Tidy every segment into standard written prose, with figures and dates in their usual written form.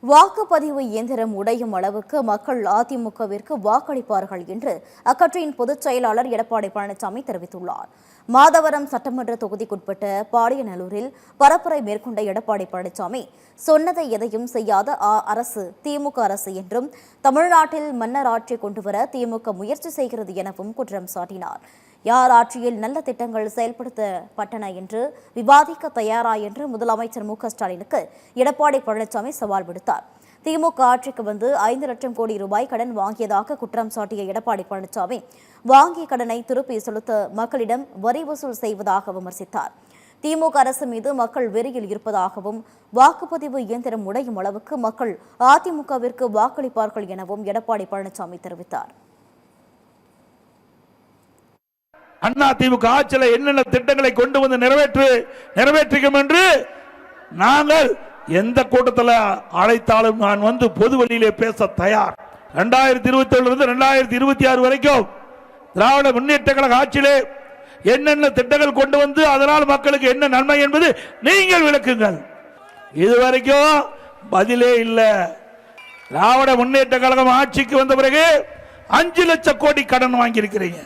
வாக்குப்பதிவு இயந்திரம் உடையும் அளவுக்கு மக்கள் அதிமுகவிற்கு வாக்களிப்பார்கள் என்று அக்கட்சியின் பொதுச் செயலாளர் எடப்பாடி பழனிசாமி தெரிவித்துள்ளார். மாதவரம் சட்டமன்ற தொகுதிக்குட்பட்ட பாடியநல்லூரில் பரப்புரை மேற்கொண்ட எடப்பாடி பழனிசாமி சொன்னதை எதையும் செய்யாத அரசு திமுக அரசு என்றும் தமிழ்நாட்டில் மன்னர் ஆட்சி கொண்டுவர திமுக முயற்சி செய்கிறது எனவும் குற்றம் சாட்டினார். யார் ஆட்சியில் நல்ல திட்டங்கள் செயல்படுத்தப்பட்டன என்று விவாதிக்க தயாரா என்று முதலமைச்சர் மு.க.ஸ்டாலினுக்கு எடப்பாடி பழனிசாமி சவால் விடுத்தார். திமுக ஆட்சிக்கு வந்து 5 லட்சம் கோடி ரூபாய் கடன் வாங்கியதாக குற்றம் சாட்டிய எடப்பாடி பழனிசாமி வாங்கிய கடனை திருப்பி செலுத்த மக்களிடம் வரி வசூல் செய்வதாக விமர்சித்தார். திமுக அரசு மீது மக்கள் வெறியில் இருப்பதாகவும் வாக்குப்பதிவு இயந்திரம் உடையும் அளவுக்கு மக்கள் அதிமுகவிற்கு வாக்களிப்பார்கள் எனவும் எடப்பாடி பழனிசாமி தெரிவித்தார். அதிமுக ஆட்சியில் என்னென்ன திட்டங்களை கொண்டு வந்து நிறைவேற்றிக்கும் என்று நாங்கள் எந்த கூட்டத்தில் அழைத்தாலும் நான் வந்து பொது வழியிலே பேச தயார். 2027 இருந்து 2026 வரைக்கும் திராவிட முன்னேற்ற கழக ஆட்சியிலே என்னென்ன திட்டங்கள் கொண்டு வந்து அதனால் மக்களுக்கு என்ன நன்மை என்பது நீங்கள் விளக்குங்கள். இதுவரைக்கும் பதிலே இல்லை. திராவிட முன்னேற்ற கழகம் ஆட்சிக்கு வந்த பிறகு 5 லட்சம் கோடி கடன் வாங்கியிருக்கிறீங்க.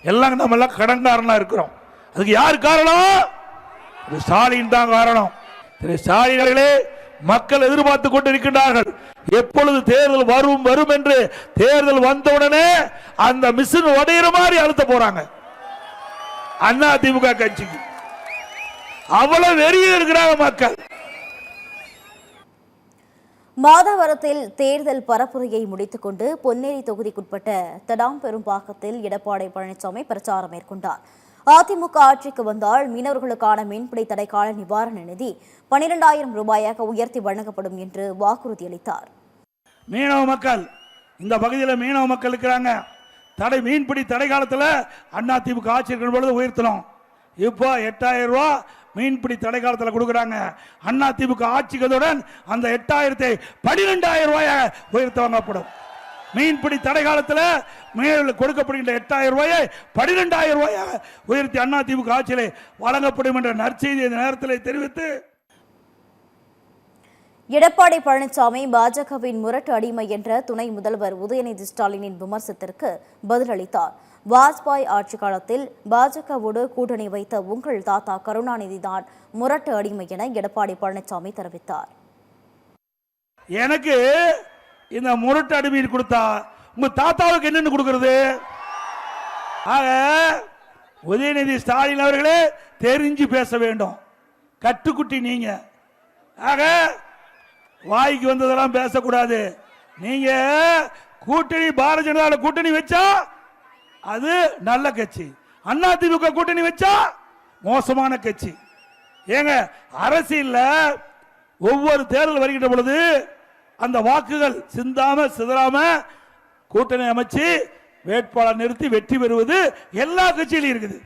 எல்லாம் நம்ம எல்லாம் கடன்காரனா இருக்கிறோம். அதுக்கு யார் காரணம்? திரு ஸ்டாலின் தான் காரணம். திரு ஸ்டாலின் அவர்களே மக்கள் எதிர்பார்த்து கொண்டிருக்கின்றார்கள். எப்பொழுது தேர்தல் வரும் என்று தேர்தல் வந்தவுடனே அந்த மிஷின் உடையிற மாதிரி அழுத்த போறாங்க. அண்ணா திமுக கட்சிக்கு அவ்வளவு வெறியில் இருக்கிறாங்க மக்கள். மாதவரத்தில் தேர்தல் பரப்புரையை முடித்துக் கொண்டு பொன்னேரி தொகுதிக்குட்பட்ட தடாம்பெரும்பாக்கத்தில் எடப்பாடி பழனிசாமி பிரச்சாரம் மேற்கொண்டார். அதிமுக ஆட்சிக்கு வந்தால் மீனவர்களுக்கான மீன்பிடி தடைக்கால நிவாரண நிதி 12,000 ரூபாயாக உயர்த்தி வழங்கப்படும் என்று வாக்குறுதி அளித்தார். மீனவ மக்கள் இந்த பகுதியில் மீனவ மக்கள் இருக்கிறாங்க. மீன்பிடி தடை காலத்தில் அதிமுக ஆட்சி இருக்கிற பொழுது உயர்த்தணும். இப்போ 8,000 ரூபாய் மீன்பிடி தடை காலத்தில் கொடுக்குறாங்க. அதிமுக ஆட்சிகளுடன் அந்த 8,000 12,000 ரூபாயாக உயர்த்த வாங்கப்படும். மீன்பிடி தடை காலத்தில் கொடுக்கப்படுகின்ற 8,000 ரூபாயை 12,000 ரூபாயாக உயர்த்தி அதிமுக ஆட்சியிலே வழங்கப்படும் என்ற நற்செய்தி இந்த நேரத்தில் தெரிவித்து எடப்பாடி பழனிசாமி பாஜகவின் முரட்டு அடிமை என்ற துணை முதல்வர் உதயநிதி ஸ்டாலினின் விமர்சனத்திற்கு பதிலளித்தார். வாஜ்பாய் ஆட்சி காலத்தில் பாஜகவோடு கூட்டணி வைத்த உங்கள் தாத்தா கருணாநிதி தான் முரட்டு அடிமை என எடப்பாடி பழனிசாமி தெரிவித்தார். எனக்கு இந்த முரட்டு அடிமை கொடுத்தா உங்க தாத்தாவுக்கு என்னன்னு கொடுக்கிறது? ஆக உதயநிதி ஸ்டாலின் அவர்களே தெரிஞ்சு பேச வேண்டும். கட்டுக்குட்டி நீங்க. ஆக வாய்க்கு வந்ததெல்லாம் பேசக்கூடாது. நீங்க கூட்டணி பாரதிய ஜனதா கூட்டணி வச்சா அது நல்ல கட்சி, அதிமுக கூட்டணி வச்சா மோசமான கட்சி. ஏங்க அரசியல்ல ஒவ்வொரு தேர்தல் வருகின்ற பொழுது அந்த வாக்குகள் சிதறாம கூட்டணி அமைச்சு வேட்பாளர் நிறுத்தி வெற்றி பெறுவது எல்லா கட்சியிலும் இருக்குது.